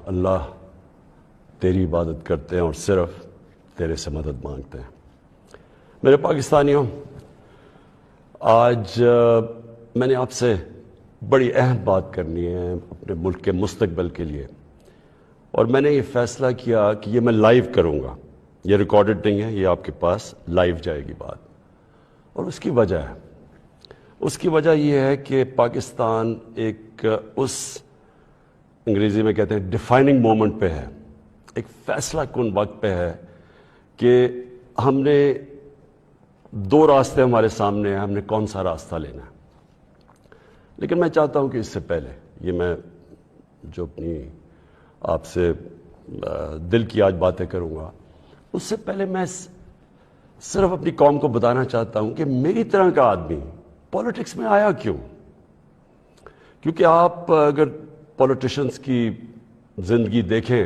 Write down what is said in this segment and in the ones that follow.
اللہ تیری عبادت کرتے ہیں اور صرف تیرے سے مدد مانگتے ہیں۔ میرے پاکستانیوں، آج میں نے آپ سے بڑی اہم بات کرنی ہے اپنے ملک کے مستقبل کے لیے، اور میں نے یہ فیصلہ کیا کہ یہ میں لائیو کروں گا۔ یہ ریکارڈڈ نہیں ہے، یہ آپ کے پاس لائیو جائے گی بات، اور اس کی وجہ یہ ہے کہ پاکستان ایک اس انگریزی میں کہتے ہیں ڈیفائننگ مومنٹ پہ ہے، ایک فیصلہ کن وقت پہ ہے کہ ہم نے دو راستے ہمارے سامنے ہیں، ہم نے کون سا راستہ لینا ہے۔ لیکن میں چاہتا ہوں کہ اس سے پہلے یہ میں جو اپنی آپ سے دل کی آج باتیں کروں گا، اس سے پہلے میں صرف اپنی قوم کو بتانا چاہتا ہوں کہ میری طرح کا آدمی پولیٹکس میں آیا کیوں۔ کیونکہ آپ اگر پولیٹیشنز کی زندگی دیکھیں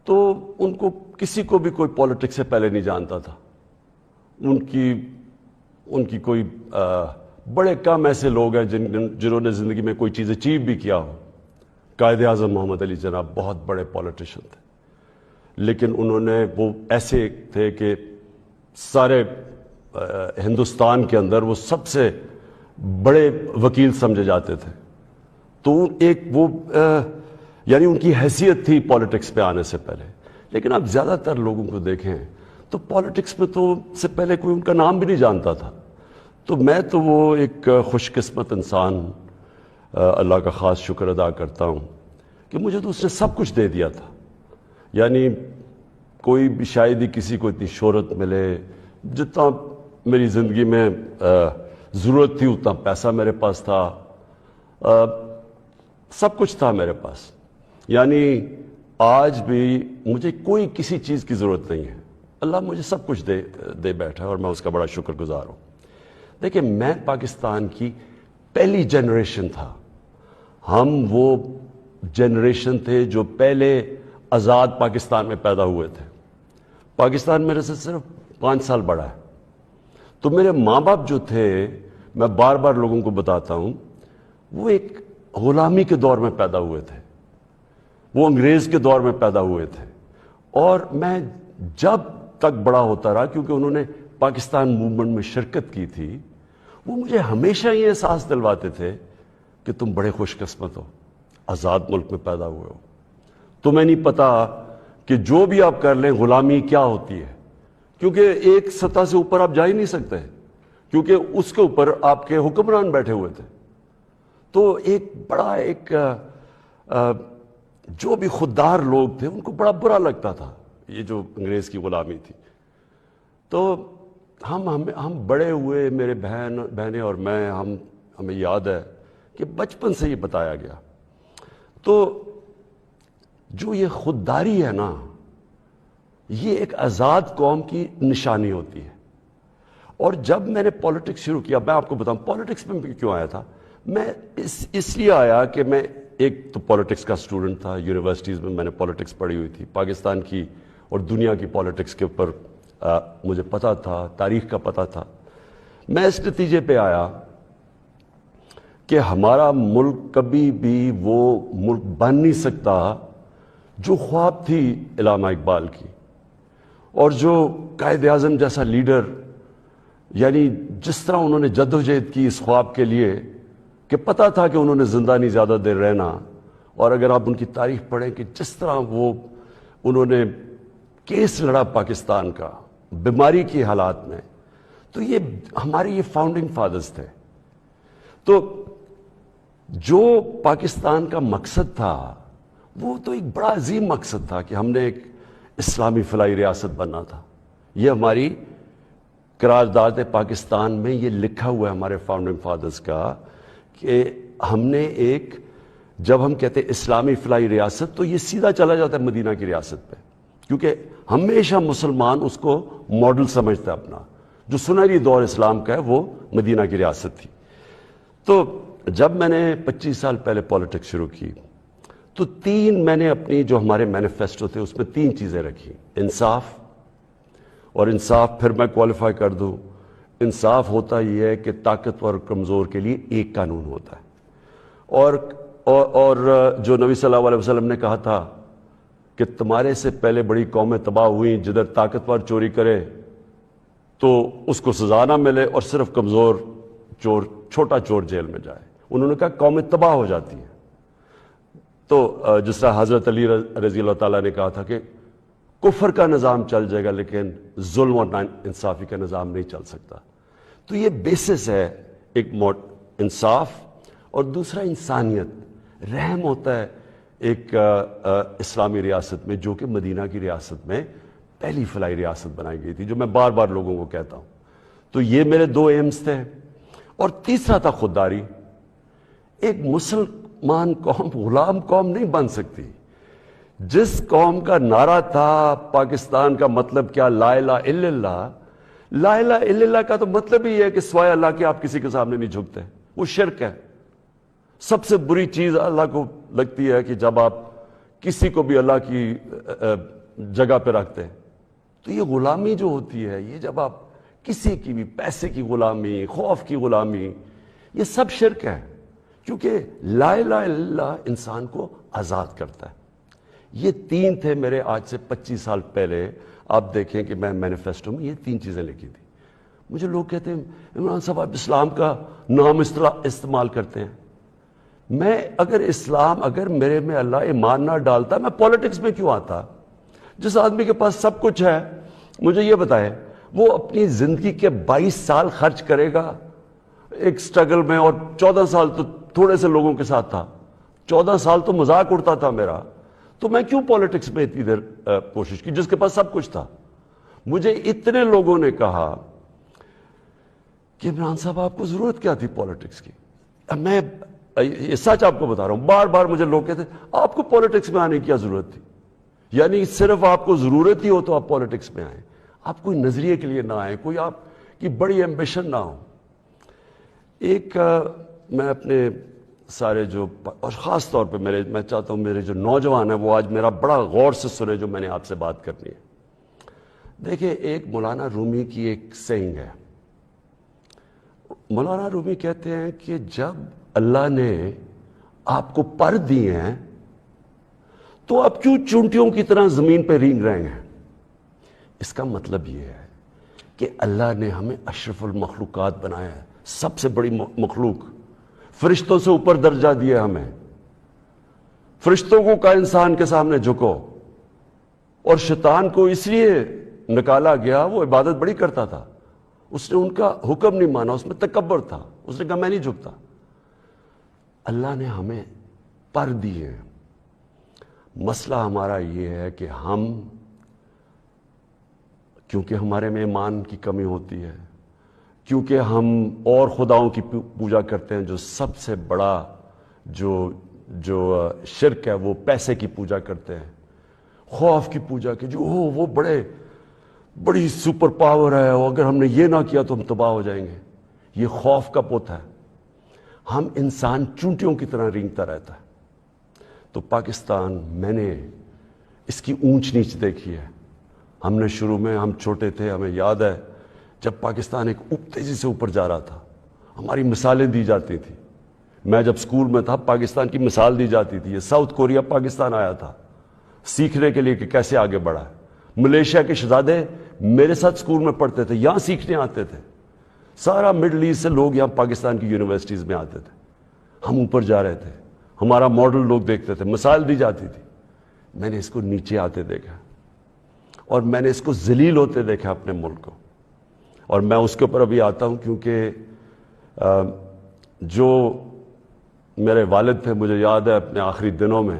تو ان کو کسی کو بھی کوئی پولیٹکس سے پہلے نہیں جانتا تھا۔ ان کی کوئی بڑے کم ایسے لوگ ہیں جنہوں نے زندگی میں کوئی چیز اچیو بھی کیا ہو۔ قائد اعظم محمد علی جناح بہت بڑے پولیٹیشین تھے، لیکن انہوں نے وہ ایسے تھے کہ سارے ہندوستان کے اندر وہ سب سے بڑے وکیل سمجھے جاتے تھے۔ تو ایک وہ یعنی ان کی حیثیت تھی پولیٹکس پہ آنے سے پہلے۔ لیکن آپ زیادہ تر لوگوں کو دیکھیں تو پولیٹکس میں تو سے پہلے کوئی ان کا نام بھی نہیں جانتا تھا۔ تو میں تو وہ ایک خوش قسمت انسان اللہ کا خاص شکر ادا کرتا ہوں کہ مجھے تو اس نے سب کچھ دے دیا تھا۔ یعنی کوئی بھی شاید ہی کسی کو اتنی شہرت ملے، جتنا میری زندگی میں ضرورت تھی اتنا پیسہ میرے پاس تھا، سب کچھ تھا میرے پاس۔ یعنی آج بھی مجھے کوئی کسی چیز کی ضرورت نہیں ہے، اللہ مجھے سب کچھ دے بیٹھا ہے اور میں اس کا بڑا شکر گزار ہوں۔ دیکھیں، میں پاکستان کی پہلی جنریشن تھا۔ ہم وہ جنریشن تھے جو پہلے آزاد پاکستان میں پیدا ہوئے تھے۔ پاکستان میرے سے صرف 5 سال بڑا ہے۔ تو میرے ماں باپ جو تھے، میں بار بار لوگوں کو بتاتا ہوں، وہ ایک غلامی کے دور میں پیدا ہوئے تھے، وہ انگریز کے دور میں پیدا ہوئے تھے۔ اور میں جب تک بڑا ہوتا رہا، کیونکہ انہوں نے پاکستان موومنٹ میں شرکت کی تھی، وہ مجھے ہمیشہ یہ احساس دلواتے تھے کہ تم بڑے خوش قسمت ہو، آزاد ملک میں پیدا ہوئے ہو۔ تمہیں نہیں پتا کہ جو بھی آپ کر لیں غلامی کیا ہوتی ہے، کیونکہ ایک سطح سے اوپر آپ جا ہی نہیں سکتے، کیونکہ اس کے اوپر آپ کے حکمران بیٹھے ہوئے تھے۔ تو ایک بڑا جو بھی خوددار لوگ تھے ان کو بڑا برا لگتا تھا یہ جو انگریز کی غلامی تھی۔ تو ہم بڑے ہوئے، میرے بہنیں اور میں، ہمیں یاد ہے کہ بچپن سے یہ بتایا گیا۔ تو جو یہ خودداری ہے نا، یہ ایک آزاد قوم کی نشانی ہوتی ہے۔ اور جب میں نے پولیٹکس شروع کیا، میں آپ کو بتاؤں پولیٹکس میں کیوں آیا تھا۔ میں اس لیے آیا کہ میں ایک تو پولیٹکس کا اسٹوڈنٹ تھا، یونیورسٹیز میں نے پولیٹکس پڑھی ہوئی تھی، پاکستان کی اور دنیا کی پولیٹکس کے اوپر مجھے پتہ تھا، تاریخ کا پتہ تھا۔ میں اس نتیجے پہ آیا کہ ہمارا ملک کبھی بھی وہ ملک بن نہیں سکتا جو خواب تھی علامہ اقبال کی، اور جو قائد اعظم جیسا لیڈر، یعنی جس طرح انہوں نے جدوجہد کی اس خواب کے لیے کہ پتہ تھا کہ انہوں نے زندہ نہیں زیادہ دیر رہنا۔ اور اگر آپ ان کی تاریخ پڑھیں کہ جس طرح انہوں نے کیس لڑا پاکستان کا بیماری کی حالات میں، تو یہ ہماری فاؤنڈنگ فادرز تھے۔ تو جو پاکستان کا مقصد تھا وہ تو ایک بڑا عظیم مقصد تھا کہ ہم نے ایک اسلامی فلاحی ریاست بننا تھا۔ یہ ہماری قرارداد پاکستان میں یہ لکھا ہوا ہے ہمارے فاؤنڈنگ فادرز کا کہ ہم نے جب ہم کہتے ہیں اسلامی فلاحی ریاست، تو یہ سیدھا چلا جاتا ہے مدینہ کی ریاست پہ، کیونکہ ہمیشہ مسلمان اس کو ماڈل سمجھتا ہے اپنا۔ جو سنہری دور اسلام کا ہے وہ مدینہ کی ریاست تھی۔ تو جب میں نے 25 سال پہلے پولیٹکس شروع کی تو میں نے اپنی جو ہمارے مینیفیسٹو تھے اس میں 3 چیزیں رکھی: انصاف، اور انصاف پھر میں کوالیفائی کر دوں، انصاف ہوتا یہ ہے کہ طاقتور اور کمزور کے لیے ایک قانون ہوتا ہے، اور اور جو نبی صلی اللہ علیہ وسلم نے کہا تھا کہ تمہارے سے پہلے بڑی قومیں تباہ ہوئیں، جدھر طاقتور چوری کرے تو اس کو سزا نہ ملے اور صرف کمزور چور، چھوٹا چور جیل میں جائے۔ انہوں نے کہا قومیں تباہ ہو جاتی ہیں۔ تو جس طرح حضرت علی رضی اللہ تعالیٰ نے کہا تھا کہ کفر کا نظام چل جائے گا لیکن ظلم اور ناانصافی کا نظام نہیں چل سکتا۔ تو یہ بیسس ہے ایک انصاف، اور دوسرا انسانیت، رحم ہوتا ہے ایک اسلامی ریاست میں، جو کہ مدینہ کی ریاست میں پہلی فلاحی ریاست بنائی گئی تھی، جو میں بار بار لوگوں کو کہتا ہوں۔ تو یہ میرے دو ایمز تھے، اور تیسرا تھا خودداری۔ ایک مسلمان قوم غلام قوم نہیں بن سکتی۔ جس قوم کا نعرہ تھا پاکستان کا مطلب کیا، لا الہ الا اللہ، لا الہ الا اللہ کا تو مطلب ہی ہے کہ سوائے اللہ کے آپ کسی کے سامنے نہیں جھکتے، وہ شرک ہے۔ سب سے بری چیز اللہ کو لگتی ہے کہ جب آپ کسی کو بھی اللہ کی جگہ پہ رکھتے ہیں۔ تو یہ غلامی جو ہوتی ہے، یہ جب آپ کسی کی بھی پیسے کی غلامی، خوف کی غلامی، یہ سب شرک ہے، کیونکہ لا الہ الا اللہ انسان کو آزاد کرتا ہے۔ یہ تین تھے میرے آج سے 25 سال پہلے۔ آپ دیکھیں کہ میں مینیفیسٹو میں یہ تین چیزیں لکھی تھی۔ مجھے لوگ کہتے ہیں عمران صاحب آپ اسلام کا نام استعمال کرتے ہیں۔ میں اگر میرے میں اللہ ایمان نہ ڈالتا، میں پولیٹکس میں کیوں آتا؟ جس آدمی کے پاس سب کچھ ہے، مجھے یہ بتائے، وہ اپنی زندگی کے 22 سال خرچ کرے گا ایک سٹرگل میں، اور 14 سال تو تھوڑے سے لوگوں کے ساتھ تھا، 14 سال تو مذاق اڑتا تھا میرا، تو میں کیوں پولیٹکس میں اتنی دیر کوشش کی جس کے پاس سب کچھ تھا؟ مجھے اتنے لوگوں نے کہا کہ عمران صاحب آپ کو ضرورت کیا تھی پولیٹکس کی؟ اب میں یہ سچ آپ کو بتا رہا ہوں، بار بار مجھے لوگ کہتے ہیں آپ کو پولیٹکس میں آنے کی کیا ضرورت تھی؟ یعنی صرف آپ کو ضرورت ہی ہو تو آپ پولیٹکس میں آئیں، آپ کوئی نظریے کے لیے نہ آئیں، کوئی آپ کی بڑی ایمبیشن نہ ہو۔ ایک میں اپنے سارے جو، اور خاص طور پہ میں چاہتا ہوں میرے جو نوجوان ہیں وہ آج میرا بڑا غور سے سنے جو میں نے آپ سے بات کرنی ہے۔ دیکھیں، ایک مولانا رومی کی ایک سینگ ہے۔ مولانا رومی کہتے ہیں کہ جب اللہ نے آپ کو پر دیے ہیں تو آپ کیوں چونٹیوں کی طرح زمین پہ رینگ رہے ہیں؟ اس کا مطلب یہ ہے کہ اللہ نے ہمیں اشرف المخلوقات بنایا ہے، سب سے بڑی مخلوق، فرشتوں سے اوپر درجہ دیا ہمیں۔ فرشتوں کو کہا انسان کے سامنے جھکو، اور شیطان کو اس لیے نکالا گیا، وہ عبادت بڑی کرتا تھا، اس نے ان کا حکم نہیں مانا، اس میں تکبر تھا، اس نے کہا میں نہیں جھکتا۔ اللہ نے ہمیں پر دیے ہیں۔ مسئلہ ہمارا یہ ہے کہ ہم، کیونکہ ہمارے میں ایمان کی کمی ہوتی ہے، کیونکہ ہم اور خداؤں کی پوجا کرتے ہیں، جو سب سے بڑا جو شرک ہے وہ پیسے کی پوجا کرتے ہیں، خوف کی پوجا کی، جو وہ بڑی سپر پاور ہے، اور اگر ہم نے یہ نہ کیا تو ہم تباہ ہو جائیں گے۔ یہ خوف کا پت ہے۔ ہم انسان چونٹیوں کی طرح رینگتا رہتا ہے۔ تو پاکستان، میں نے اس کی اونچ نیچ دیکھی ہے۔ ہم نے شروع میں، ہم چھوٹے تھے، ہمیں یاد ہے جب پاکستان ایک تیزی سے اوپر جا رہا تھا، ہماری مثالیں دی جاتی تھیں۔ میں جب سکول میں تھا پاکستان کی مثال دی جاتی تھی، یہ ساؤتھ کوریا پاکستان آیا تھا سیکھنے کے لیے کہ کیسے آگے بڑھا ہے۔ ملیشیا کے شہزادے میرے ساتھ سکول میں پڑھتے تھے، یہاں سیکھنے آتے تھے۔ سارا مڈل ایسٹ سے لوگ یہاں پاکستان کی یونیورسٹیز میں آتے تھے۔ ہم اوپر جا رہے تھے، ہمارا ماڈل لوگ دیکھتے تھے، مثال دی جاتی تھی۔ میں نے اس کو نیچے آتے دیکھا، اور میں نے اس کو ذلیل ہوتے دیکھا اپنے ملک کو، اور میں اس کے اوپر ابھی آتا ہوں کیونکہ جو میرے والد تھے، مجھے یاد ہے اپنے آخری دنوں میں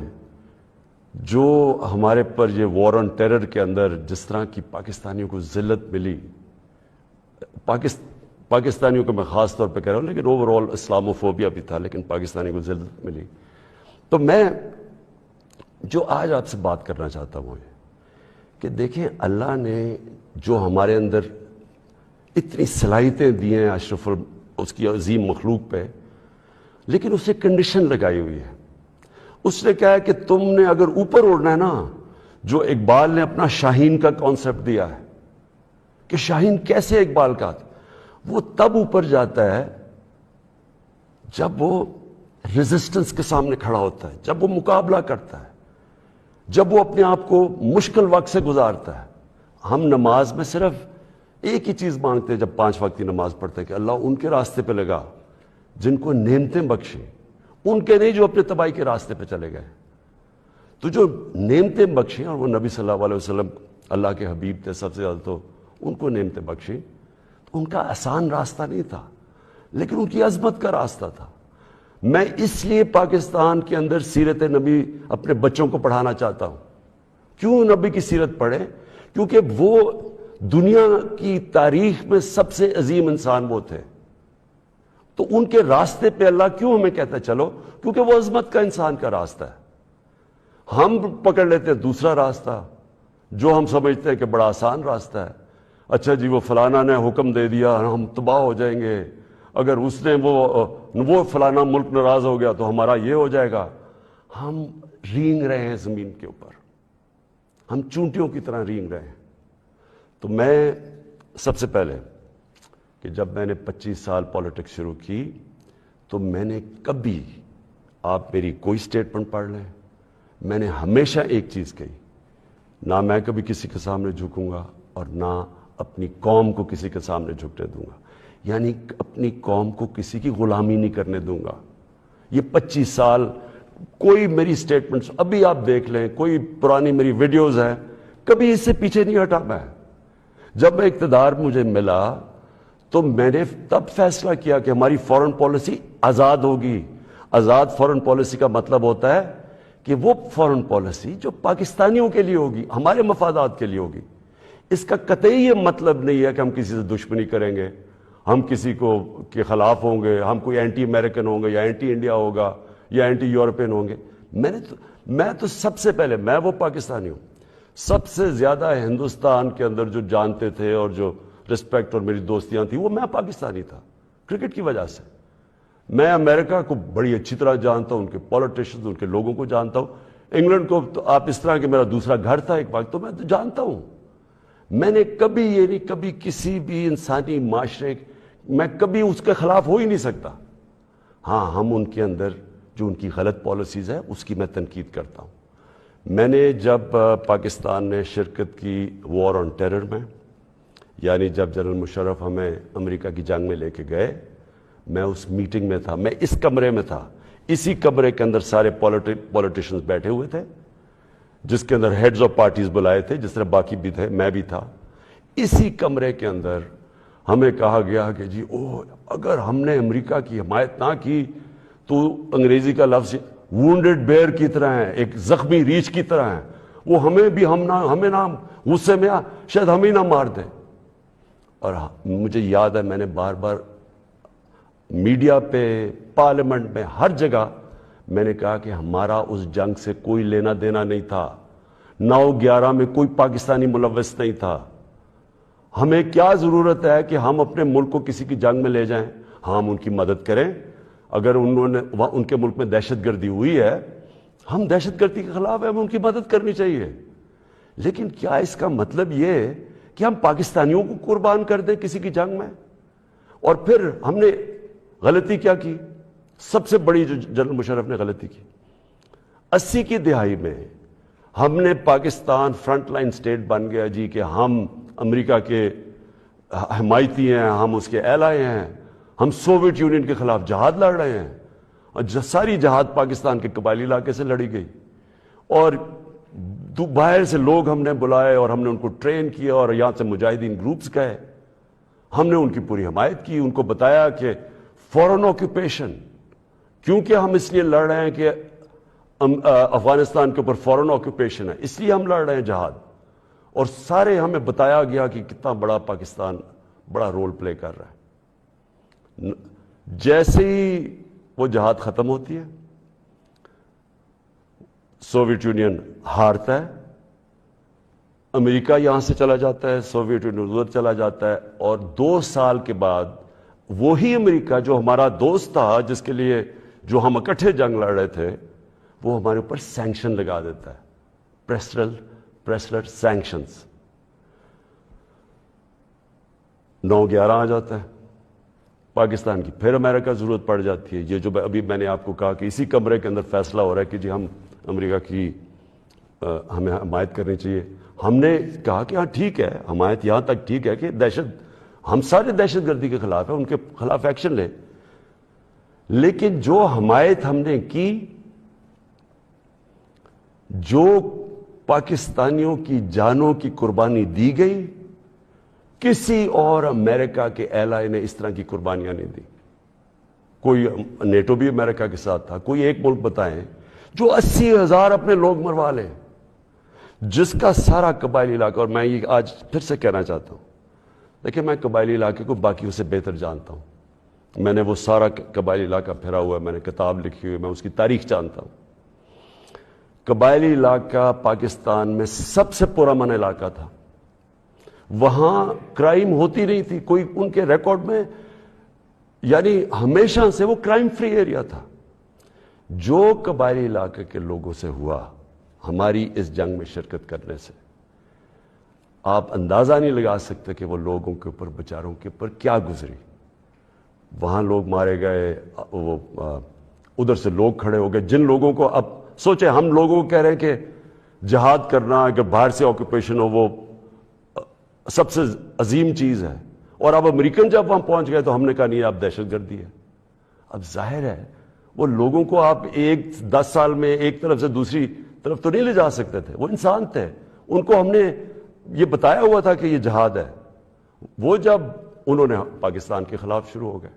جو ہمارے پر یہ وار آن ٹیرر کے اندر جس طرح کی پاکستانیوں کو ذلت ملی، پاکستانیوں کو میں خاص طور پہ کہہ رہا ہوں، لیکن اوور آل اسلاموفوبیا بھی تھا، لیکن پاکستانی کو ذلت ملی۔ تو میں جو آج آپ سے بات کرنا چاہتا ہوں یہ کہ دیکھیں، اللہ نے جو ہمارے اندر اتنی صلاحیتیں دی ہیں اشرف اس کی عظیم مخلوق پہ، لیکن اسے کنڈیشن لگائی ہوئی ہے۔ اس نے کہا ہے کہ تم نے اگر اوپر اڑنا ہے نا، جو اقبال نے اپنا شاہین کا کانسیپٹ دیا ہے کہ شاہین کیسے اقبال کا، وہ تب اوپر جاتا ہے جب وہ ریزسٹنس کے سامنے کھڑا ہوتا ہے، جب وہ مقابلہ کرتا ہے، جب وہ اپنے آپ کو مشکل وقت سے گزارتا ہے. ہم نماز میں صرف ایک ہی چیز مانگتے ہیں جب 5 وقت کی نماز پڑھتے ہیں کہ اللہ ان کے راستے پہ لگا جن کو نعمتیں بخشیں، ان کے نہیں جو اپنے تباہی کے راستے پہ چلے گئے. تو جو نعمتیں بخشیں، اور وہ نبی صلی اللہ علیہ وسلم اللہ کے حبیب تھے سب سے زیادہ، تو ان کو نعمتیں بخشیں. تو ان کا آسان راستہ نہیں تھا، لیکن ان کی عظمت کا راستہ تھا. میں اس لیے پاکستان کے اندر سیرت نبی اپنے بچوں کو پڑھانا چاہتا ہوں. کیوں نبی کی سیرت پڑھیں؟ کیونکہ وہ دنیا کی تاریخ میں سب سے عظیم انسان وہ تھے. تو ان کے راستے پہ اللہ کیوں ہمیں کہتا ہے چلو؟ کیونکہ وہ عظمت کا انسان کا راستہ ہے. ہم پکڑ لیتے ہیں دوسرا راستہ جو ہم سمجھتے ہیں کہ بڑا آسان راستہ ہے. اچھا جی، وہ فلانا نے حکم دے دیا، ہم تباہ ہو جائیں گے. اگر اس نے وہ فلانا ملک ناراض ہو گیا تو ہمارا یہ ہو جائے گا. ہم رینگ رہے ہیں زمین کے اوپر، ہم چونٹیوں کی طرح رینگ رہے ہیں. تو میں سب سے پہلے کہ جب میں نے 25 سال پالیٹکس شروع کی تو میں نے کبھی، آپ میری کوئی سٹیٹمنٹ پڑھ لیں، میں نے ہمیشہ ایک چیز کہی، نہ میں کبھی کسی کے سامنے جھکوں گا اور نہ اپنی قوم کو کسی کے سامنے جھکنے دوں گا. یعنی اپنی قوم کو کسی کی غلامی نہیں کرنے دوں گا. یہ 25 سال کوئی میری سٹیٹمنٹس ابھی آپ دیکھ لیں، کوئی پرانی میری ویڈیوز ہیں، کبھی اس سے پیچھے نہیں ہٹا. میں جب میں اقتدار مجھے ملا تو میں نے تب فیصلہ کیا کہ ہماری فورن پالیسی آزاد ہوگی. آزاد فورن پالیسی کا مطلب ہوتا ہے کہ وہ فورن پالیسی جو پاکستانیوں کے لیے ہوگی، ہمارے مفادات کے لیے ہوگی. اس کا قطعی یہ مطلب نہیں ہے کہ ہم کسی سے دشمنی کریں گے، ہم کسی کو کے خلاف ہوں گے، ہم کوئی اینٹی امریکن ہوں گے یا اینٹی انڈیا ہوگا یا اینٹی یورپین ہوں گے. میں تو سب سے پہلے، میں وہ پاکستانی ہوں سب سے زیادہ ہندوستان کے اندر جو جانتے تھے اور جو رسپیکٹ اور میری دوستیاں تھیں، وہ میں پاکستانی تھا کرکٹ کی وجہ سے. میں امریکہ کو بڑی اچھی طرح جانتا ہوں، ان کے پولیٹیشنز، ان کے لوگوں کو جانتا ہوں. انگلینڈ کو تو آپ اس طرح کہ میرا دوسرا گھر تھا ایک وقت، تو میں تو جانتا ہوں. میں نے کبھی یہ نہیں، کبھی کسی بھی انسانی معاشرے میں کبھی اس کے خلاف ہو ہی نہیں سکتا. ہاں، ہم ان کے اندر جو ان کی غلط پالیسیز ہے اس کی میں تنقید کرتا ہوں. میں نے جب پاکستان نے شرکت کی وار آن ٹیرر میں، یعنی جب جنرل مشرف ہمیں امریکہ کی جنگ میں لے کے گئے، میں اس میٹنگ میں تھا، میں اس کمرے میں تھا. اسی کمرے کے اندر سارے پولیٹیشنز بیٹھے ہوئے تھے، جس کے اندر ہیڈز آف پارٹیز بلائے تھے، جس طرح باقی بھی تھے، میں بھی تھا. اسی کمرے کے اندر ہمیں کہا گیا کہ جی اگر ہم نے امریکہ کی حمایت نہ کی تو انگریزی کا لفظ وونڈڈ بیئر کی طرح ہے، ایک زخمی ریچھ کی طرح ہے، وہ ہمیں نہ غصے میں شاید ہمیں نہ مار دے. اور مجھے یاد ہے میں نے بار بار میڈیا پہ، پارلیمنٹ میں، ہر جگہ میں نے کہا کہ ہمارا اس جنگ سے کوئی لینا دینا نہیں تھا. 9/11 میں کوئی پاکستانی ملوث نہیں تھا. ہمیں کیا ضرورت ہے کہ ہم اپنے ملک کو کسی کی جنگ میں لے جائیں؟ ہاں، ہم ان کی مدد کریں. اگر ان کے ملک میں دہشت گردی ہوئی ہے، ہم دہشت گردی کے خلاف ہیں، ہمیں ان کی مدد کرنی چاہیے. لیکن کیا اس کا مطلب یہ ہے کہ ہم پاکستانیوں کو قربان کر دیں کسی کی جنگ میں؟ اور پھر ہم نے غلطی کیا کی؟ سب سے بڑی جو جنرل مشرف نے غلطی کی، 80 کی دہائی میں ہم نے پاکستان فرنٹ لائن سٹیٹ بن گیا جی کہ ہم امریکہ کے حمایتی ہیں، ہم اس کے ایلائی ہیں، ہم سوویت یونین کے خلاف جہاد لڑ رہے ہیں. اور ساری جہاد پاکستان کے قبائلی علاقے سے لڑی گئی، اور باہر سے لوگ ہم نے بلائے اور ہم نے ان کو ٹرین کیا، اور یہاں سے مجاہدین گروپس گئے، ہم نے ان کی پوری حمایت کی. ان کو بتایا کہ فورن آکوپیشن، کیونکہ ہم اس لیے لڑ رہے ہیں کہ افغانستان کے اوپر فورن آکوپیشن ہے، اس لیے ہم لڑ رہے ہیں جہاد. اور سارے ہمیں بتایا گیا کہ کتنا بڑا پاکستان بڑا رول پلے کر رہا ہے. جیسے ہی وہ جہاد ختم ہوتی ہے، سوویت یونین ہارتا ہے، امریکہ یہاں سے چلا جاتا ہے، سوویت یونین ادھر چلا جاتا ہے، اور 2 سال کے بعد وہی امریکہ جو ہمارا دوست تھا، جس کے لیے جو ہم اکٹھے جنگ لڑ رہے تھے، وہ ہمارے اوپر سینکشن لگا دیتا ہے، پریسلر سینکشنز. 9/11 آ جاتا ہے. پاکستان کی پھر امریکہ ضرورت پڑ جاتی ہے. یہ جو ابھی میں نے آپ کو کہا کہ اسی کمرے کے اندر فیصلہ ہو رہا ہے کہ جی ہم امریکہ کی ہمیں حمایت کرنی چاہیے. ہم نے کہا کہ ہاں ٹھیک ہے, حمایت یہاں تک ٹھیک ہے کہ ہم سارے دہشت گردی کے خلاف ہیں, ان کے خلاف ایکشن لیں, لیکن جو حمایت ہم نے کی, جو پاکستانیوں کی جانوں کی قربانی دی گئی, کسی اور امریکہ کے ایلائی نے اس طرح کی قربانیاں نہیں دی. کوئی نیٹو بھی امریکہ کے ساتھ تھا, کوئی ایک ملک بتائیں جو 80,000 اپنے لوگ مروا لے, جس کا سارا قبائلی علاقہ, اور میں یہ آج پھر سے کہنا چاہتا ہوں, دیکھیں میں قبائلی علاقے کو باقیوں سے بہتر جانتا ہوں, میں نے وہ سارا قبائلی علاقہ پھرا ہوا ہے, میں نے کتاب لکھی ہوئی, میں اس کی تاریخ جانتا ہوں. قبائلی علاقہ پاکستان میں سب سے پرامن علاقہ تھا, وہاں کرائم ہوتی نہیں تھی کوئی, ان کے ریکارڈ میں یعنی ہمیشہ سے وہ کرائم فری ایریا تھا. جو قبائلی علاقے کے لوگوں سے ہوا ہماری اس جنگ میں شرکت کرنے سے, آپ اندازہ نہیں لگا سکتے کہ وہ لوگوں کے اوپر, بیچاروں کے اوپر کیا گزری. وہاں لوگ مارے گئے, وہ ادھر سے لوگ کھڑے ہو گئے جن لوگوں کو, اب سوچیں ہم لوگوں کو کہہ رہے ہیں کہ جہاد کرنا, اگر باہر سے آکوپیشن ہو وہ سب سے عظیم چیز ہے, اور اب امریکن جب وہاں پہنچ گئے تو ہم نے کہا نہیں آپ دہشت گردی ہے. اب ظاہر ہے وہ لوگوں کو آپ 10 سال میں ایک طرف سے دوسری طرف تو نہیں لے جا سکتے تھے, وہ انسان تھے, ان کو ہم نے یہ بتایا ہوا تھا کہ یہ جہاد ہے. وہ جب انہوں نے پاکستان کے خلاف شروع ہو گئے,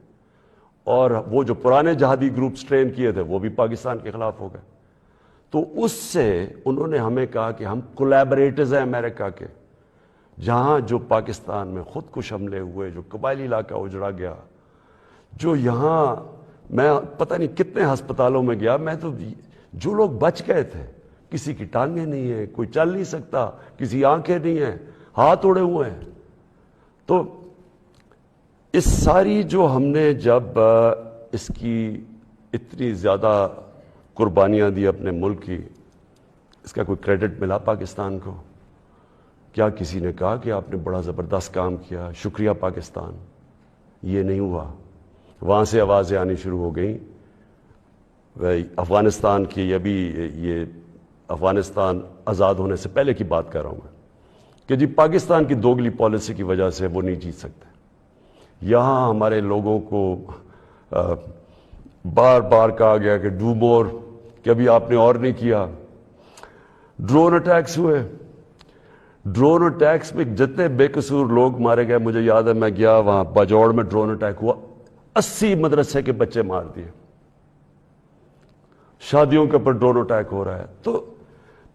اور وہ جو پرانے جہادی گروپس ٹرین کیے تھے وہ بھی پاکستان کے خلاف ہو گئے, تو اس سے انہوں نے ہمیں کہا کہ ہم کولیبریٹرز ہیں امریکہ کے. جہاں جو پاکستان میں خودکش حملے ہوئے, جو قبائلی علاقہ اجڑا گیا, جو یہاں میں پتہ نہیں کتنے ہسپتالوں میں گیا, میں تو جو لوگ بچ گئے تھے, کسی کی ٹانگیں نہیں ہیں, کوئی چل نہیں سکتا, کسی آنکھیں نہیں ہیں, ہاتھ اڑے ہوئے ہیں. تو اس ساری جو ہم نے جب اس کی اتنی زیادہ قربانیاں دی اپنے ملک کی, اس کا کوئی کریڈٹ ملا پاکستان کو؟ کیا کسی نے کہا کہ آپ نے بڑا زبردست کام کیا, شکریہ پاکستان؟ یہ نہیں ہوا. وہاں سے آوازیں آنی شروع ہو گئیں, افغانستان کی, ابھی یہ افغانستان آزاد ہونے سے پہلے کی بات کر رہا ہوں میں, کہ جی پاکستان کی دوگلی پالیسی کی وجہ سے وہ نہیں جیت سکتے. یہاں ہمارے لوگوں کو بار بار کہا گیا کہ ڈو مور, کہ ابھی آپ نے اور نہیں کیا. ڈرون اٹیکس ہوئے, ڈرون اٹیکس میں جتنے بے قصور لوگ مارے گئے, مجھے یاد ہے میں گیا وہاں باجوڑ میں ڈرون اٹیک ہوا, 80 مدرسے کے بچے مار دیے. شادیوں کے اوپر ڈرون اٹیک ہو رہا ہے. تو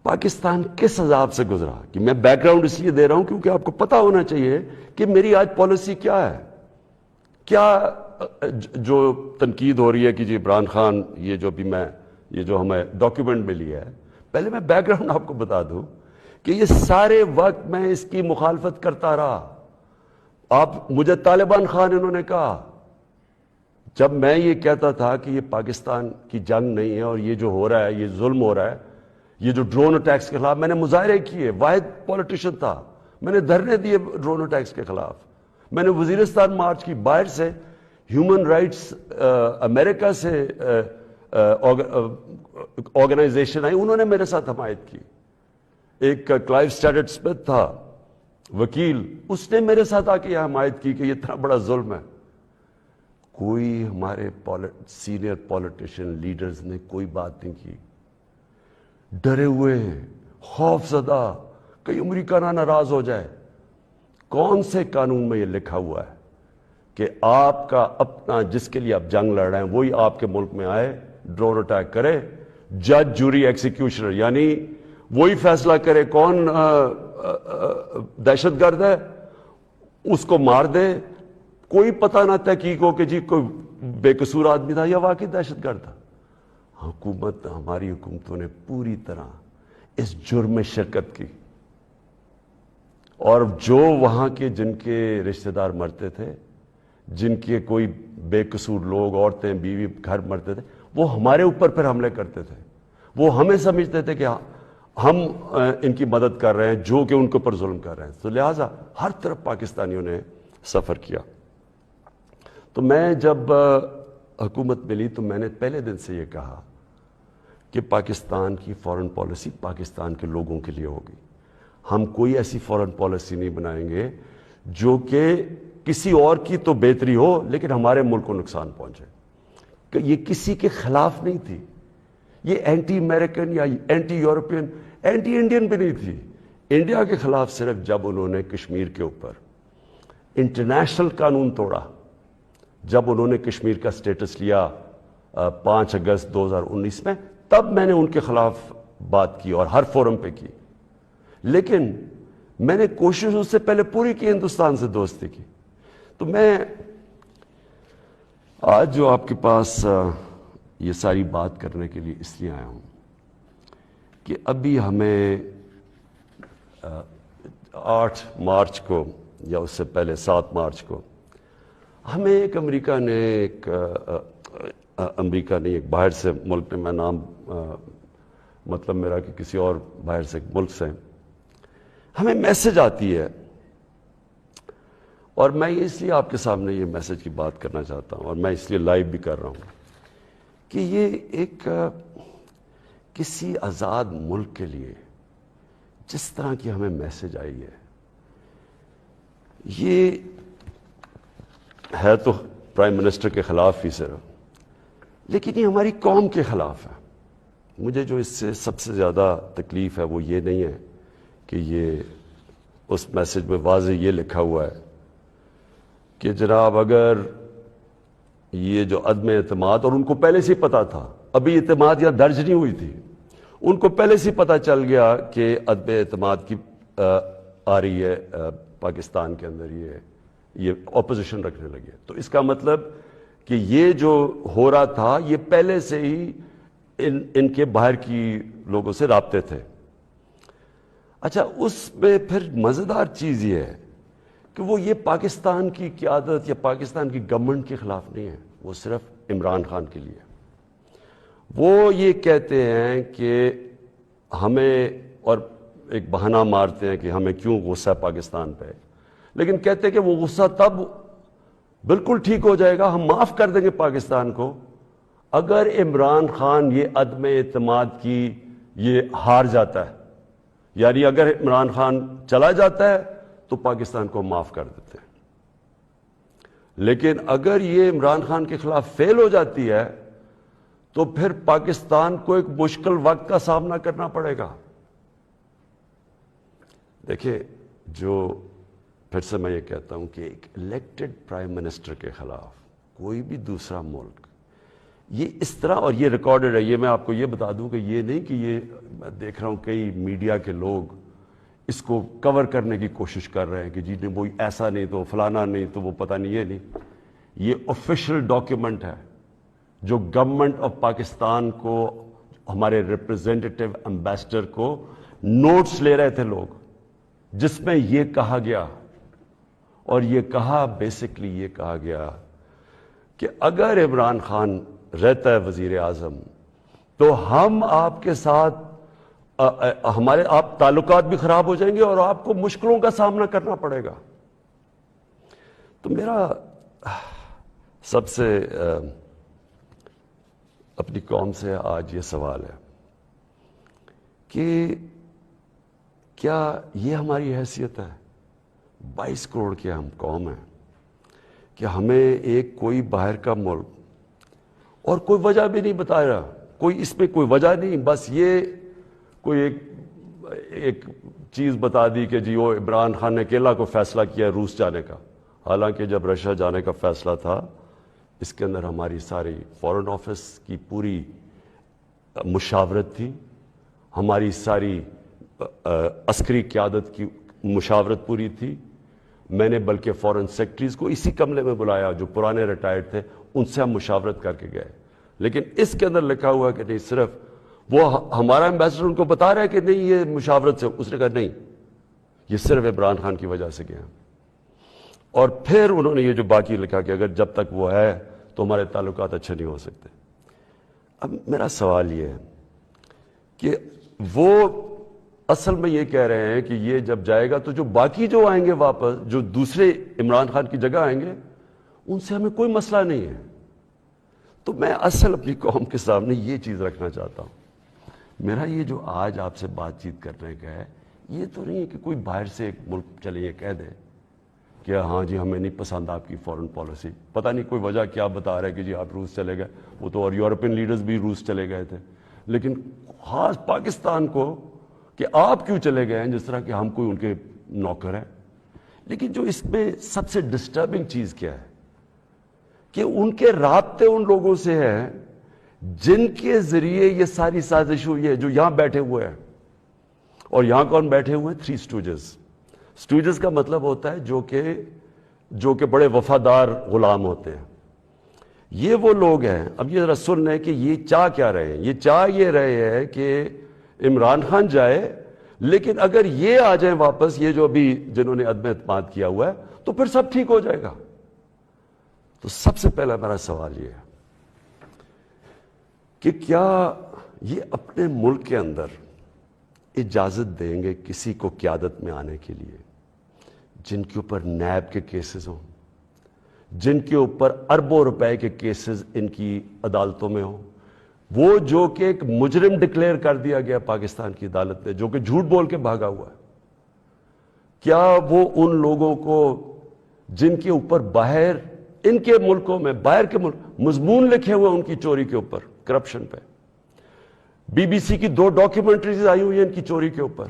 پاکستان کس عذاب سے گزرا, کہ میں بیک گراؤنڈ اس لیے دے رہا ہوں کیونکہ آپ کو پتا ہونا چاہیے کہ میری آج پالیسی کیا ہے. کیا جو تنقید ہو رہی ہے کہ جی عمران خان, یہ جو بھی میں یہ جو ہمیں ڈاکیومنٹ ملی ہے, پہلے میں بیک گراؤنڈ آپ کو بتا دوں کہ یہ سارے وقت میں اس کی مخالفت کرتا رہا. آپ مجھے طالبان خان انہوں نے کہا, جب میں یہ کہتا تھا کہ یہ پاکستان کی جنگ نہیں ہے اور یہ جو ہو رہا ہے یہ ظلم ہو رہا ہے, یہ جو ڈرون اٹیکس کے خلاف میں نے مظاہرے کیے, واحد پولیٹیشین تھا, میں نے دھرنے دیے ڈرون اٹیکس کے خلاف, میں نے وزیرستان مارچ کی, باہر سے ہیومن رائٹس امریکہ سے آرگنائزیشن آئی, انہوں نے میرے ساتھ حمایت کی. ایک کلائیو اسٹیڈٹ اسمتھ تھا وکیل, اس نے میرے ساتھ آ کے یہ حمایت کی کہ یہ اتنا بڑا ظلم ہے. کوئی ہمارے سینئر پولیٹیشین لیڈرز نے کوئی بات نہیں کی, ڈرے ہوئے ہیں, خوف زدہ, کہیں امریکہ نہ ناراض ہو جائے. کون سے قانون میں یہ لکھا ہوا ہے کہ آپ کا اپنا جس کے لیے آپ جنگ لڑ رہے ہیں وہی آپ کے ملک میں آئے, ڈرون اٹیک کرے, جج جوری ایکسیکیوشنر یعنی وہی فیصلہ کرے کون دہشت گرد ہے, اس کو مار دے, کوئی پتہ نہ تحقیق ہو کہ جی کوئی بے قصور آدمی تھا یا واقعی دہشت گرد تھا. حکومت, ہماری حکومتوں نے پوری طرح اس جرم میں شرکت کی, اور جو وہاں کے جن کے رشتہ دار مرتے تھے, جن کے کوئی بے قصور لوگ, عورتیں, بیوی, گھر مرتے تھے, وہ ہمارے اوپر پھر حملے کرتے تھے. وہ ہمیں سمجھتے تھے کہ ہم ان کی مدد کر رہے ہیں جو کہ ان کے اوپر ظلم کر رہے ہیں. تو لہٰذا ہر طرف پاکستانیوں نے سفر کیا. تو میں جب حکومت ملی تو میں نے پہلے دن سے یہ کہا کہ پاکستان کی فارن پالیسی پاکستان کے لوگوں کے لیے ہوگی. ہم کوئی ایسی فارن پالیسی نہیں بنائیں گے جو کہ کسی اور کی تو بہتری ہو لیکن ہمارے ملک کو نقصان پہنچے. کہ یہ کسی کے خلاف نہیں تھی, یہ اینٹی امریکن یا اینٹی یورپین, اینٹی انڈین بھی نہیں تھی. انڈیا کے خلاف صرف جب انہوں نے کشمیر کے اوپر انٹرنیشنل قانون توڑا, جب انہوں نے کشمیر کا سٹیٹس لیا 5 اگست 2019 میں, تب میں نے ان کے خلاف بات کی اور ہر فورم پہ کی. لیکن میں نے کوشش اس سے پہلے پوری کی ہندوستان سے دوستی کی. تو میں آج جو آپ کے پاس یہ ساری بات کرنے کے لیے اس لیے آیا ہوں کہ ابھی ہمیں 8 مارچ کو یا اس سے پہلے 7 مارچ کو ہمیں ایک امریکہ نے ایک باہر سے ملک نے, میں نام مطلب میرا کہ کسی اور باہر سے ملک سے ہمیں میسج آتی ہے, اور میں اس لیے آپ کے سامنے یہ میسج کی بات کرنا چاہتا ہوں اور میں اس لیے لائیو بھی کر رہا ہوں کہ یہ ایک کسی آزاد ملک کے لیے جس طرح کی ہمیں میسج آئی ہے, یہ ہے تو پرائم منسٹر کے خلاف ہی صرف, لیکن یہ ہماری قوم کے خلاف ہے. مجھے جو اس سے سب سے زیادہ تکلیف ہے وہ یہ نہیں ہے کہ یہ اس میسج میں واضح یہ لکھا ہوا ہے کہ جناب اگر یہ جو عدم اعتماد, اور ان کو پہلے سے پتا تھا, ابھی اعتماد یا درج نہیں ہوئی تھی, ان کو پہلے سے پتا چل گیا کہ عدم اعتماد کی آ رہی ہے پاکستان کے اندر, یہ اپوزیشن رکھنے لگے. تو اس کا مطلب کہ یہ جو ہو رہا تھا یہ پہلے سے ہی ان کے باہر کی لوگوں سے رابطے تھے. اچھا, اس میں پھر مزیدار چیز یہ ہے کہ وہ یہ پاکستان کی قیادت یا پاکستان کی گورنمنٹ کے خلاف نہیں ہے, وہ صرف عمران خان کے لیے. وہ یہ کہتے ہیں کہ ہمیں, اور ایک بہانہ مارتے ہیں کہ ہمیں کیوں غصہ ہے پاکستان پہ, لیکن کہتے ہیں کہ وہ غصہ تب بالکل ٹھیک ہو جائے گا, ہم معاف کر دیں گے پاکستان کو اگر عمران خان یہ عدم اعتماد کی یہ ہار جاتا ہے. یعنی اگر عمران خان چلا جاتا ہے تو پاکستان کو معاف کر دیتے ہیں, لیکن اگر یہ عمران خان کے خلاف فیل ہو جاتی ہے تو پھر پاکستان کو ایک مشکل وقت کا سامنا کرنا پڑے گا. دیکھیں, جو پھر سے میں یہ کہتا ہوں کہ ایک الیکٹڈ پرائم منسٹر کے خلاف کوئی بھی دوسرا ملک یہ اس طرح, اور یہ ریکارڈڈ ہے, یہ میں آپ کو یہ بتا دوں کہ یہ نہیں کہ یہ میں دیکھ رہا ہوں کئی میڈیا کے لوگ اس کو کور کرنے کی کوشش کر رہے ہیں کہ جی وہ ایسا نہیں تو فلانا نہیں تو وہ پتہ نہیں, یہ نہیں, یہ آفیشیل ڈاکیومنٹ ہے جو گورنمنٹ آف پاکستان کو, ہمارے ریپرزینٹیٹیو امبیسڈر کو نوٹس لے رہے تھے لوگ, جس میں یہ کہا گیا, اور یہ کہا بیسکلی یہ کہا گیا کہ اگر عمران خان رہتا ہے وزیر اعظم تو ہم آپ کے ساتھ ہمارے آپ تعلقات بھی خراب ہو جائیں گے اور آپ کو مشکلوں کا سامنا کرنا پڑے گا. تو میرا سب سے اپنی قوم سے آج یہ سوال ہے کہ کیا یہ ہماری حیثیت ہے, 22 کروڑ کی ہم قوم ہیں, کہ ہمیں ایک کوئی باہر کا ملک, اور کوئی وجہ بھی نہیں بتا رہا, کوئی اس میں کوئی وجہ نہیں, بس یہ کوئی ایک چیز بتا دی کہ جی وہ عمران خان نے اکیلا کو فیصلہ کیا روس جانے کا, حالانکہ جب رشیا جانے کا فیصلہ تھا اس کے اندر ہماری ساری فارن آفس کی پوری مشاورت تھی, ہماری ساری عسکری قیادت کی مشاورت پوری تھی. میں نے بلکہ فارن سیکرٹریز کو اسی کمرے میں بلایا جو پرانے ریٹائرڈ تھے, ان سے ہم مشاورت کر کے گئے. لیکن اس کے اندر لکھا ہوا ہے کہ نہیں, صرف وہ ہمارا ایمبیسڈر ان کو بتا رہا ہے کہ نہیں یہ مشاورت سے, اس نے کہا نہیں یہ صرف عمران خان کی وجہ سے گیا. اور پھر انہوں نے یہ جو باقی لکھا کہ اگر جب تک وہ ہے تو ہمارے تعلقات اچھے نہیں ہو سکتے. اب میرا سوال یہ ہے کہ وہ اصل میں یہ کہہ رہے ہیں کہ یہ جب جائے گا تو جو باقی جو آئیں گے واپس, جو دوسرے عمران خان کی جگہ آئیں گے, ان سے ہمیں کوئی مسئلہ نہیں ہے. تو میں اصل اپنی قوم کے سامنے یہ چیز رکھنا چاہتا ہوں. میرا یہ جو آج آپ سے بات چیت کرنے کا ہے، یہ تو نہیں ہے کہ کوئی باہر سے ایک ملک چلے یہ کہہ دے کہ ہاں جی ہمیں نہیں پسند آپ کی فورن پالیسی. پتہ نہیں کوئی وجہ کیا بتا رہا ہے کہ جی آپ روس چلے گئے. وہ تو اور یورپین لیڈرز بھی روس چلے گئے تھے، لیکن خاص پاکستان کو کہ آپ کیوں چلے گئے ہیں، جس طرح کہ ہم کوئی ان کے نوکر ہیں. لیکن جو اس میں سب سے ڈسٹربنگ چیز کیا ہے کہ ان کے رابطے ان لوگوں سے ہیں جن کے ذریعے یہ ساری سازش ہوئی ہے، جو یہاں بیٹھے ہوئے ہیں. اور یہاں کون بیٹھے ہوئے ہیں؟ 3 اسٹوجز. اسٹوجز کا مطلب ہوتا ہے جو کہ بڑے وفادار غلام ہوتے ہیں. یہ وہ لوگ ہیں. اب یہ ذرا سن لیں کہ یہ چاہ کیا رہے ہیں. یہ چاہ یہ رہے ہیں کہ عمران خان جائے، لیکن اگر یہ آ جائیں واپس، یہ جو ابھی جنہوں نے عدم اعتماد کیا ہوا ہے، تو پھر سب ٹھیک ہو جائے گا. تو سب سے پہلا میرا سوال یہ ہے کہ کیا یہ اپنے ملک کے اندر اجازت دیں گے کسی کو قیادت میں آنے کے لیے جن کے اوپر نیب کے کیسز ہوں، جن کے اوپر اربوں روپے کے کیسز ان کی عدالتوں میں ہوں، وہ جو کہ ایک مجرم ڈکلیئر کر دیا گیا پاکستان کی عدالت نے، جو کہ جھوٹ بول کے بھاگا ہوا ہے. کیا وہ ان لوگوں کو جن کے اوپر باہر ان کے ملکوں میں، باہر کے ملک مضمون لکھے ہوئے ان کی چوری کے اوپر، کرپشن پہ، BBC کی 2 ڈاکیومنٹریز آئی ہوئی ہیں ان کی چوری کے اوپر،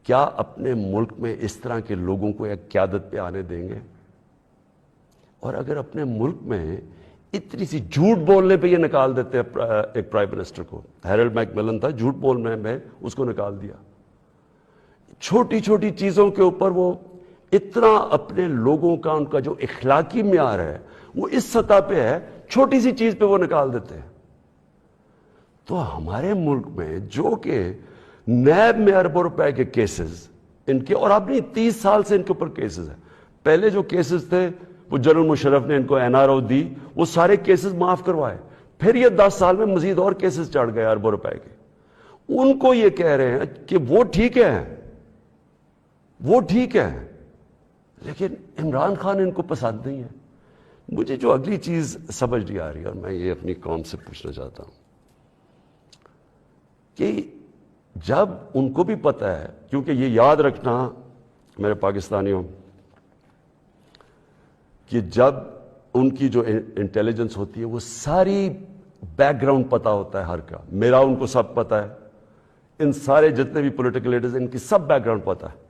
کیا اپنے ملک میں اس طرح کے لوگوں کو ایک قیادت پہ آنے دیں گے؟ اور اگر اپنے ملک میں اتنی سی جھوٹ بولنے پہ یہ نکال دیتے ہیں ایک پرائم منسٹر کو، ہیرلڈ میک ملن تھا، جھوٹ بولنے میں اس کو نکال دیا. چھوٹی چھوٹی چیزوں کے اوپر وہ اتنا اپنے لوگوں کا، ان کا جو اخلاقی معیار ہے وہ اس سطح پہ ہے، چھوٹی سی چیز پہ وہ نکال دیتے ہیں. تو ہمارے ملک میں جو کہ نیب میں اربوں روپے کے کیسز ان کے، اور اب نہیں 30 سال سے ان کے اوپر کیسز ہیں. پہلے جو کیسز تھے وہ جنرل مشرف نے ان کو NRO دی، وہ سارے کیسز معاف کروائے. پھر یہ 10 سال میں مزید اور کیسز چڑھ گئے اربوں روپے کے. ان کو یہ کہہ رہے ہیں کہ وہ ٹھیک ہے، وہ ٹھیک ہے، لیکن عمران خان ان کو پسند نہیں ہے. مجھے جو اگلی چیز سمجھ نہیں آ رہی، اور میں یہ اپنی قوم سے پوچھنا چاہتا ہوں کہ جب ان کو بھی پتہ ہے، کیونکہ یہ یاد رکھنا میرے پاکستانیوں کہ جب ان کی جو انٹیلیجنس ہوتی ہے وہ ساری بیک گراؤنڈ پتہ ہوتا ہے ہر کا. میرا ان کو سب پتہ ہے، ان سارے جتنے بھی پولیٹیکل لیڈرز ان کی سب بیک گراؤنڈ پتہ ہے.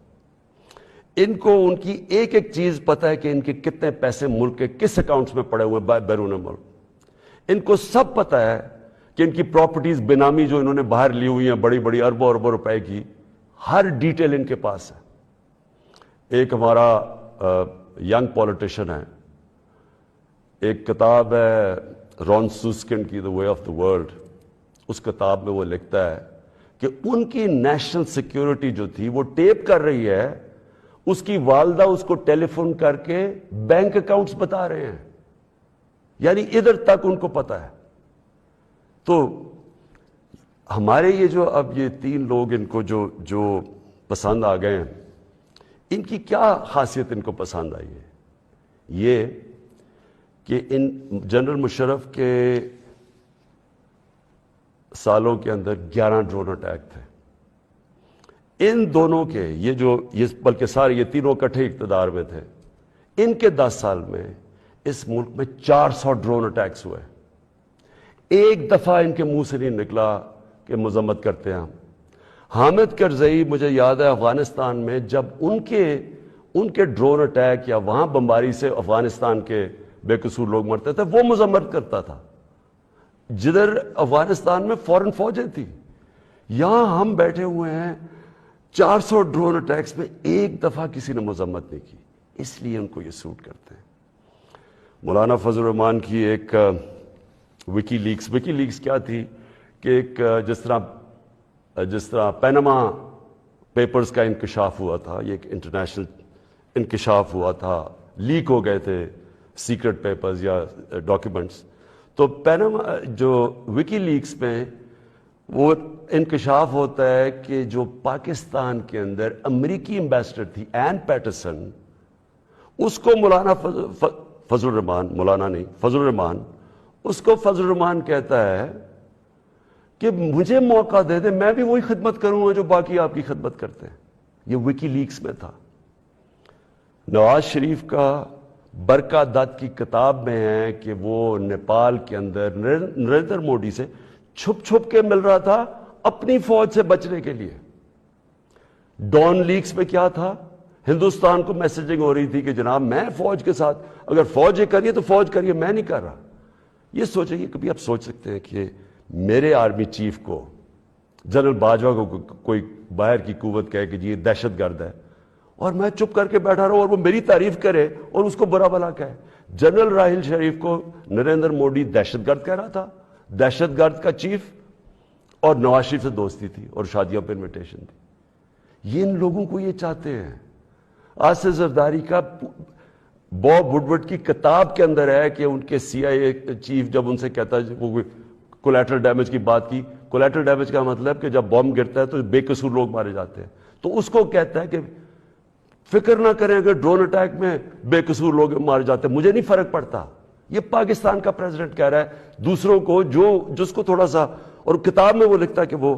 ان کو ان کی ایک ایک چیز پتہ ہے کہ ان کے کتنے پیسے ملک کے کس اکاؤنٹس میں پڑے ہوئے بیرون ملک. ان کو سب پتہ ہے کہ ان کی پراپرٹیز بینامی جو انہوں نے باہر لی ہوئی ہیں بڑی بڑی اربوں اربوں روپے کی، ہر ڈیٹیل ان کے پاس ہے. ایک ہمارا ینگ پولیٹیشین ہے، ایک کتاب ہے رون سوسکنڈ کی، The Way of the World. اس کتاب میں وہ لکھتا ہے کہ ان کی نیشنل سیکیورٹی جو تھی وہ ٹیپ کر رہی ہے، اس کی والدہ اس کو ٹیلی فون کر کے بینک اکاؤنٹس بتا رہے ہیں، یعنی ادھر تک ان کو پتا ہے. تو ہمارے یہ جو اب یہ 3 لوگ ان کو جو پسند آ گئے ہیں، ان کی کیا خاصیت ان کو پسند آئی ہے؟ یہ کہ ان جنرل مشرف کے سالوں کے اندر 11 ڈرون اٹیک تھے. ان دونوں کے یہ بلکہ سارے یہ تینوں اکٹھے اقتدار میں تھے. ان کے 10 سال میں اس ملک میں 400 ڈرون اٹیکس ہوئے. ایک دفعہ ان کے منہ سے نہیں نکلا کہ مذمت کرتے ہیں ہم. حامد کرزئی مجھے یاد ہے افغانستان میں جب ان کے ڈرون اٹیک یا وہاں بمباری سے افغانستان کے بے قصور لوگ مرتے تھے، وہ مذمت کرتا تھا. جدھر افغانستان میں فورن فوجیں تھی، یہاں ہم بیٹھے ہوئے ہیں 400 ڈرون اٹیکس میں ایک دفعہ کسی نے مذمت نہیں کی. اس لیے ان کو یہ سوٹ کرتے ہیں. مولانا فضل الرحمان کی ایک وکی لیکس کیا تھی کہ ایک جس طرح پینما پیپرز کا انکشاف ہوا تھا، یہ ایک انٹرنیشنل انکشاف ہوا تھا، لیک ہو گئے تھے سیکرٹ پیپرز یا ڈاکیومنٹس. تو پینما جو وکی لیکس میں وہ انکشاف ہوتا ہے کہ جو پاکستان کے اندر امریکی ایمبیسڈر تھی این پیٹرسن، اس کو مولانا فضل الرحمان، مولانا نہیں، فضل الرحمان، اس کو فضل الرحمان کہتا ہے کہ مجھے موقع دے دے، میں بھی وہی خدمت کروں گا جو باقی آپ کی خدمت کرتے ہیں۔ یہ وکی لیکس میں تھا۔ نواز شریف کا برکا دت کی کتاب میں ہے کہ وہ نیپال کے اندر نریندر مودی سے چھپ چھپ کے مل رہا تھا اپنی فوج سے بچنے کے لیے۔ ڈان لیکس میں کیا تھا؟ ہندوستان کو میسجنگ ہو رہی تھی کہ جناب میں فوج کے ساتھ، اگر فوج یہ کریے تو فوج کریے، میں نہیں کر رہا۔ یہ سوچیں، یہ کبھی آپ سوچ سکتے ہیں کہ میرے آرمی چیف کو، جنرل باجوہ کو کوئی باہر کی قوت کہے کہ جی یہ دہشت گرد ہے، اور میں چپ کر کے بیٹھا رہا ہوں اور وہ میری تعریف کرے اور اس کو برا بھلا کہے؟ جنرل راحیل شریف کو نریندر مودی دہشت گرد کہہ رہا تھا، دہشت گرد کا چیف، اور نواز شریف سے دوستی تھی اور شادیوں پہ انویٹیشن تھی۔ یہ ان لوگوں کو یہ چاہتے ہیں۔ آصف زرداری کا باب وڈورڈ کی کتاب کے اندر ہے کہ ان کے سی آئی اے چیف جب ان سے کہتا ہے، وہ کولیٹرل ڈیمیج کی بات کی، کولیٹرل ڈیمیج کا مطلب کہ جب بم گرتا ہے تو بے قصور لوگ مارے جاتے ہیں، تو اس کو کہتا ہے کہ فکر نہ کریں اگر ڈرون اٹیک میں بے قصور لوگ مارے جاتے ہیں، مجھے نہیں فرق پڑتا۔ یہ پاکستان کا پریزیڈنٹ کہہ رہا ہے دوسروں کو، جس کو تھوڑا سا، اور کتاب میں وہ لکھتا ہے کہ وہ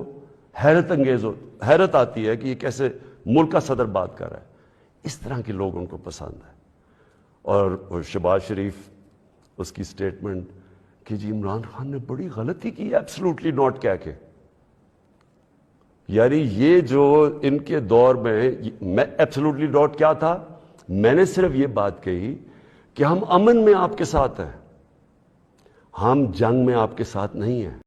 حیرت انگیز حیرت آتی ہے کہ یہ کیسے ملک کا صدر بات کر رہا ہے۔ اس طرح کے لوگ ان کو پسند ہے۔ اور شہباز شریف، اس کی سٹیٹمنٹ کہ جی عمران خان نے بڑی غلطی کی ایبسلوٹلی ناٹ کہہ کے، یعنی یہ جو ان کے دور میں ایبسلوٹلی ناٹ کیا تھا، میں نے صرف یہ بات کہی کہ ہم امن میں آپ کے ساتھ ہیں، ہم جنگ میں آپ کے ساتھ نہیں ہیں۔